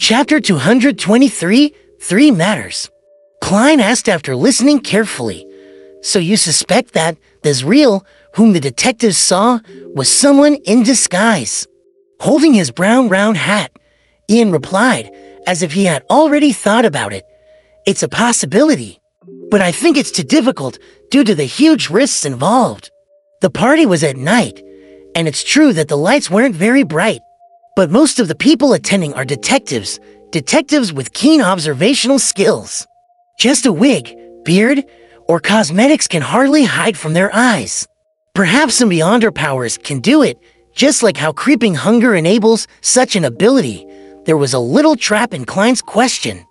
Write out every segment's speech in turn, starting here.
Chapter 223, 3 Matters. Klein asked after listening carefully. So you suspect that this real, whom the detectives saw, was someone in disguise? Holding his brown round hat, Ian replied, as if he had already thought about it. It's a possibility, but I think it's too difficult due to the huge risks involved. The party was at night, and it's true that the lights weren't very bright, but most of the people attending are detectives with keen observational skills. Just a wig, beard, or cosmetics can hardly hide from their eyes. Perhaps some Beyonder powers can do it, just like how creeping hunger enables such an ability. There was a little trap in Klein's question.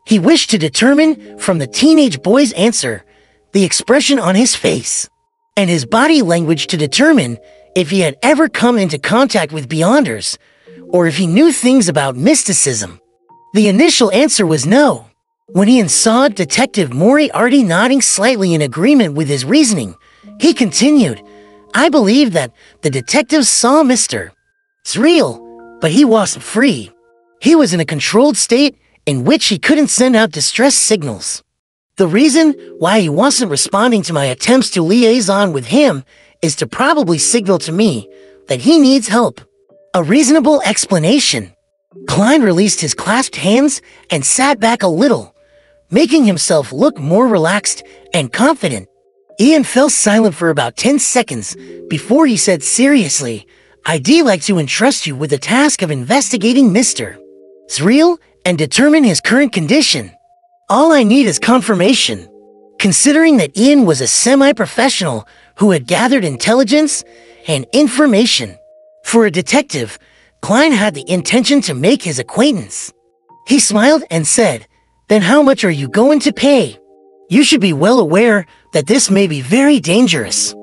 He wished to determine from the teenage boy's answer, the expression on his face, and his body language to determine if he had ever come into contact with Beyonders, or if he knew things about mysticism. The initial answer was no. When Ian saw Detective Moriarty nodding slightly in agreement with his reasoning, he continued, I believe that the detectives saw Mr. Zreal, but he wasn't free. He was in a controlled state in which he couldn't send out distress signals. The reason why he wasn't responding to my attempts to liaison with him is to probably signal to me that he needs help. A reasonable explanation. Klein released his clasped hands and sat back a little, making himself look more relaxed and confident. Ian fell silent for about 10 seconds before he said seriously, I'd like to entrust you with the task of investigating Mr. Zreal and determine his current condition. All I need is confirmation. Considering that Ian was a semi-professional who had gathered intelligence and information. For a detective, Klein had the intention to make his acquaintance. He smiled and said, Then how much are you going to pay? You should be well aware that this may be very dangerous.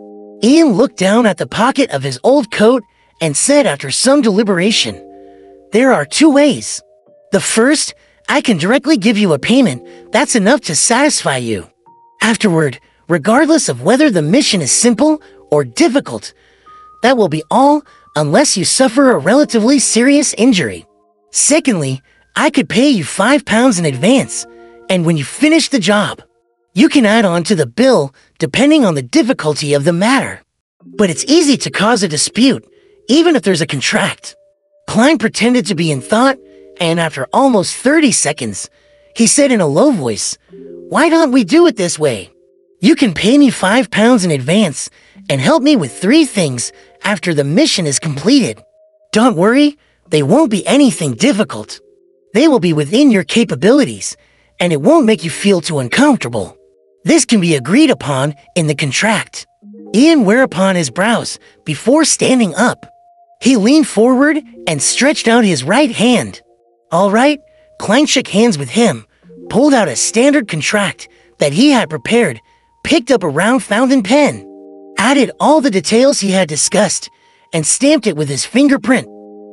Ian looked down at the pocket of his old coat and said after some deliberation, There are 2 ways. The first, I can directly give you a payment that's enough to satisfy you. Afterward, regardless of whether the mission is simple or difficult, that will be all unless you suffer a relatively serious injury. Secondly, I could pay you £5 in advance, and when you finish the job, you can add on to the bill depending on the difficulty of the matter. But it's easy to cause a dispute, even if there's a contract. Klein pretended to be in thought, and after almost 30 seconds, he said in a low voice, Why don't we do it this way? You can pay me £5 in advance and help me with 3 things after the mission is completed. Don't worry, they won't be anything difficult. They will be within your capabilities, and it won't make you feel too uncomfortable. This can be agreed upon in the contract. Ian whereupon his brows before standing up. He leaned forward and stretched out his right hand. All right, Klein shook hands with him, pulled out a standard contract that he had prepared, picked up a round fountain pen, added all the details he had discussed, and stamped it with his fingerprint.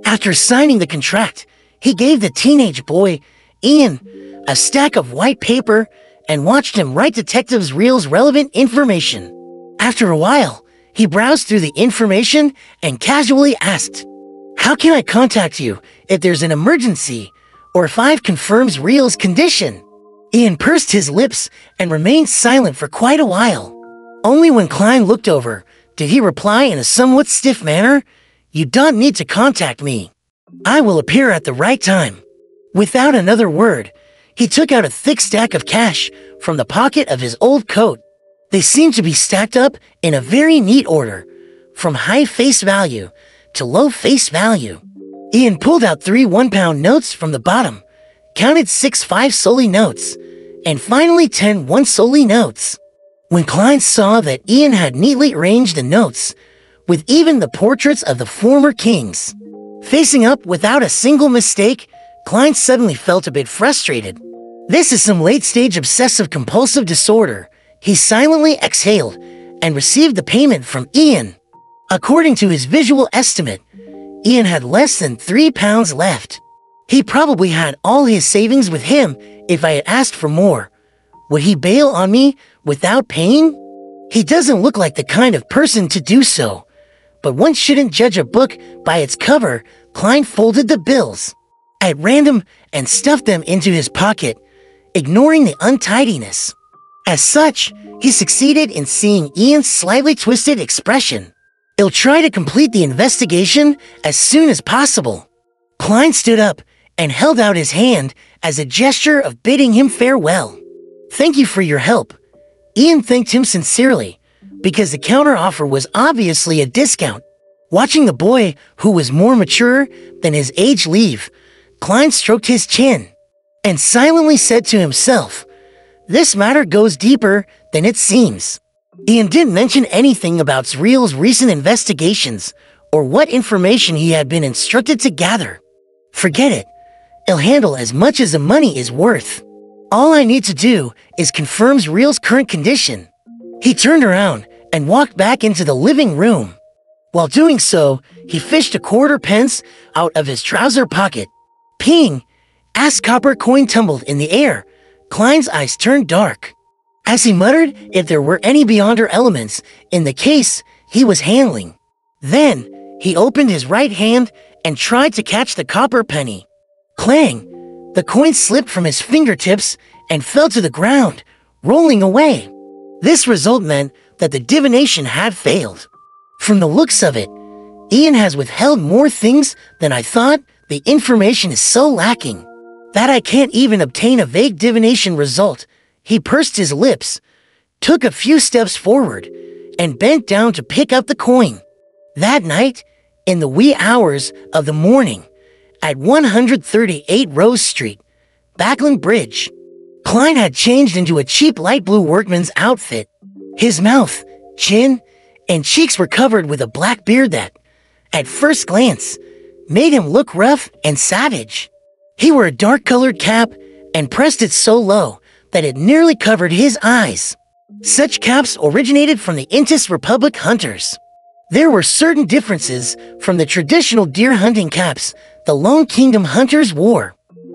After signing the contract, he gave the teenage boy, Ian, a stack of white paper and watched him write Detective Zreal's relevant information. After a while, he browsed through the information and casually asked, How can I contact you if there's an emergency or if I've confirmed Zreal's condition? Ian pursed his lips and remained silent for quite a while. Only when Klein looked over did he reply in a somewhat stiff manner, You don't need to contact me. I will appear at the right time. Without another word, he took out a thick stack of cash from the pocket of his old coat. They seemed to be stacked up in a very neat order, from high face value to low face value. Ian pulled out 3 one-pound notes from the bottom, counted 6 5-soldi notes, and finally 10 one-soldi notes. When Klein saw that Ian had neatly arranged the notes, with even the portraits of the former kings facing up without a single mistake, Klein suddenly felt a bit frustrated. This is some late-stage obsessive-compulsive disorder. He silently exhaled and received the payment from Ian. According to his visual estimate, Ian had less than £3 left. He probably had all his savings with him if I had asked for more. Would he bail on me without paying? He doesn't look like the kind of person to do so. But one shouldn't judge a book by its cover. Klein folded the bills at random and stuffed them into his pocket, ignoring the untidiness. As such, he succeeded in seeing Ian's slightly twisted expression. He'll try to complete the investigation as soon as possible. Klein stood up and held out his hand as a gesture of bidding him farewell. Thank you for your help. Ian thanked him sincerely, because the counteroffer was obviously a discount. Watching the boy, who was more mature than his age, leave, Klein stroked his chin and silently said to himself, "This matter goes deeper than it seems." Ian didn't mention anything about Zreal's recent investigations or what information he had been instructed to gather. Forget it. He'll handle as much as the money is worth. All I need to do is confirm Zreal's current condition. He turned around and walked back into the living room. While doing so, he fished a quarter pence out of his trouser pocket. Ping! As copper coin tumbled in the air, Klein's eyes turned dark. As he muttered if there were any beyonder elements in the case he was handling. Then, he opened his right hand and tried to catch the copper penny. Clang! The coin slipped from his fingertips and fell to the ground, rolling away. This result meant that the divination had failed. From the looks of it, Ian has withheld more things than I thought. The information is so lacking that I can't even obtain a vague divination result. He pursed his lips, took a few steps forward, and bent down to pick up the coin. That night, in the wee hours of the morning, at 138 Rose Street, Backland Bridge, Klein had changed into a cheap light blue workman's outfit. His mouth, chin, and cheeks were covered with a black beard that, at first glance, made him look rough and savage. He wore a dark-colored cap and pressed it so low that it nearly covered his eyes. Such caps originated from the Intis Republic hunters. There were certain differences from the traditional deer hunting caps the Lone Kingdom hunters wore.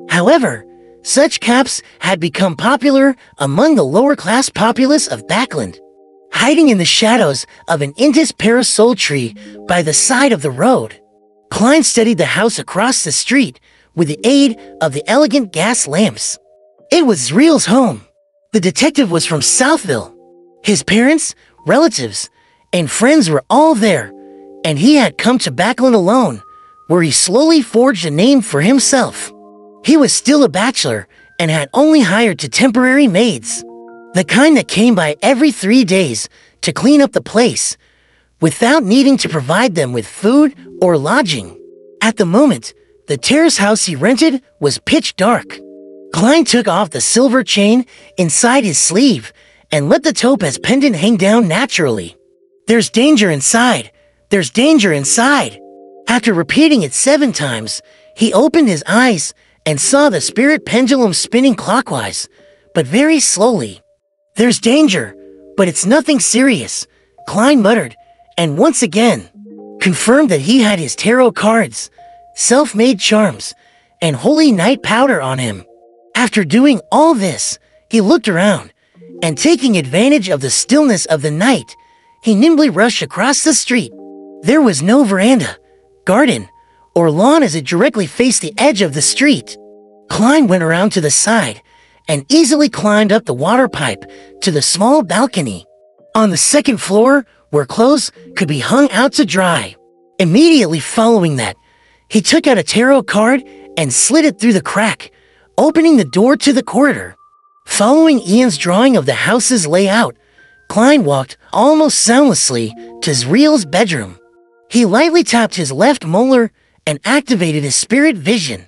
However, such caps had become popular among the lower-class populace of Backland. Hiding in the shadows of an Intis parasol tree by the side of the road, Klein studied the house across the street with the aid of the elegant gas lamps. It was Zreal's home. The detective was from Southville. His parents, relatives, and friends were all there, and he had come to Backland alone, where he slowly forged a name for himself. He was still a bachelor and had only hired two temporary maids, the kind that came by every 3 days to clean up the place, without needing to provide them with food or lodging. At the moment, the terrace house he rented was pitch dark. Klein took off the silver chain inside his sleeve and let the topaz pendant hang down naturally. "There's danger inside! There's danger inside!" After repeating it 7 times, he opened his eyes and saw the spirit pendulum spinning clockwise, but very slowly. "There's danger, but it's nothing serious," Klein muttered, and once again confirmed that he had his tarot cards, self-made charms, and holy night powder on him. After doing all this, he looked around, and taking advantage of the stillness of the night, he nimbly rushed across the street. There was no veranda, garden, or lawn as it directly faced the edge of the street. Klein went around to the side and easily climbed up the water pipe to the small balcony on the second floor where clothes could be hung out to dry. Immediately following that, he took out a tarot card and slid it through the crack, opening the door to the corridor. Following Ian's drawing of the house's layout, Klein walked almost soundlessly to Zreal's bedroom. He lightly tapped his left molar and activated his spirit vision.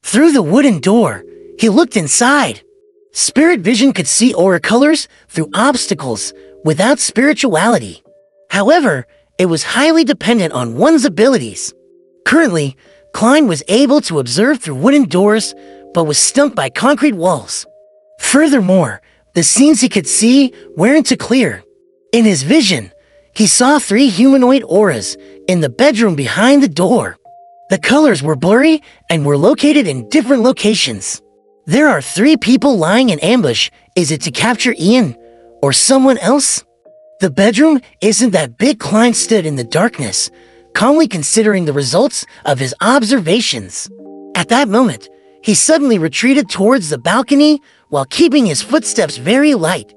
Through the wooden door, he looked inside. Spirit vision could see aura colors through obstacles without spirituality. However, it was highly dependent on one's abilities. Currently, Klein was able to observe through wooden doors, but was stumped by concrete walls. Furthermore, the scenes he could see weren't too clear. In his vision, he saw 3 humanoid auras in the bedroom behind the door. The colors were blurry and were located in different locations. There are 3 people lying in ambush. Is it to capture Ian or someone else? The bedroom isn't that big. Klein stood in the darkness, calmly considering the results of his observations. At that moment, he suddenly retreated towards the balcony while keeping his footsteps very light.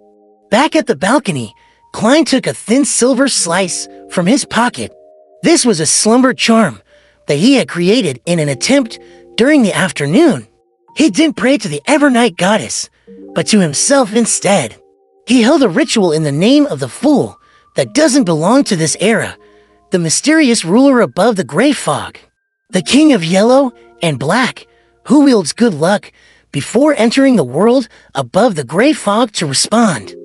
Back at the balcony, Klein took a thin silver slice from his pocket. This was a slumber charm that he had created in an attempt during the afternoon. He didn't pray to the Evernight goddess, but to himself instead. He held a ritual in the name of the fool that doesn't belong to this era, the mysterious ruler above the gray fog, the king of yellow and black, who wields good luck before entering the world above the gray fog to respond.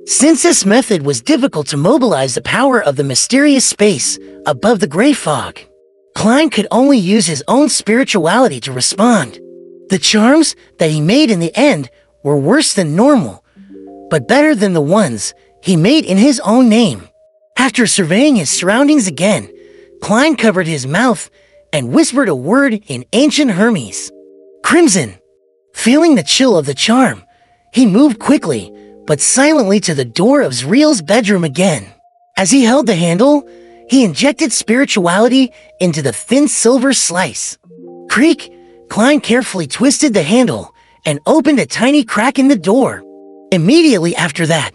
Since this method was difficult to mobilize the power of the mysterious space above the gray fog, Klein could only use his own spirituality to respond. The charms that he made in the end were worse than normal, but better than the ones he made in his own name. After surveying his surroundings again, Klein covered his mouth and whispered a word in ancient Hermes. Crimson. Feeling the chill of the charm, he moved quickly, but silently to the door of Zriel's bedroom again. As he held the handle, he injected spirituality into the thin silver slice. Creak! Klein carefully twisted the handle and opened a tiny crack in the door. Immediately after that,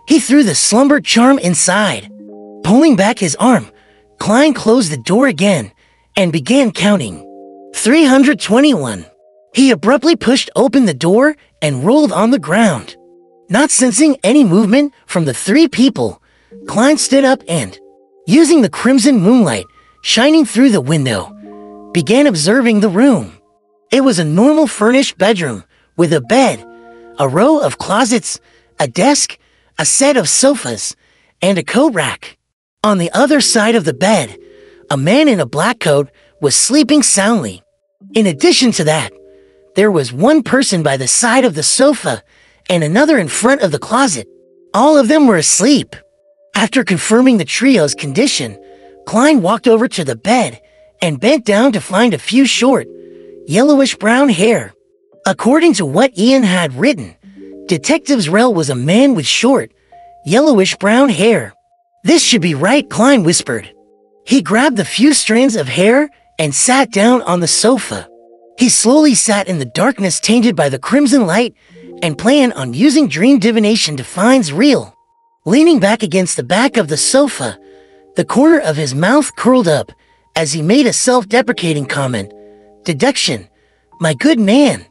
he threw the slumber charm inside. Pulling back his arm, Klein closed the door again and began counting. 321. He abruptly pushed open the door and rolled on the ground. Not sensing any movement from the three people, Klein stood up and, using the crimson moonlight shining through the window, began observing the room. It was a normal furnished bedroom with a bed, a row of closets, a desk, a set of sofas, and a coat rack. On the other side of the bed, a man in a black coat was sleeping soundly. In addition to that, there was one person by the side of the sofa and another in front of the closet. All of them were asleep. After confirming the trio's condition, Klein walked over to the bed and bent down to find a few short, yellowish-brown hair. According to what Ian had written, Detective Zrel was a man with short, yellowish-brown hair. This should be right, Klein whispered. He grabbed the few strands of hair and sat down on the sofa. He slowly sat in the darkness tainted by the crimson light and planned on using dream divination to find Zrel. Leaning back against the back of the sofa, the corner of his mouth curled up as he made a self-deprecating comment. Deduction. My good man.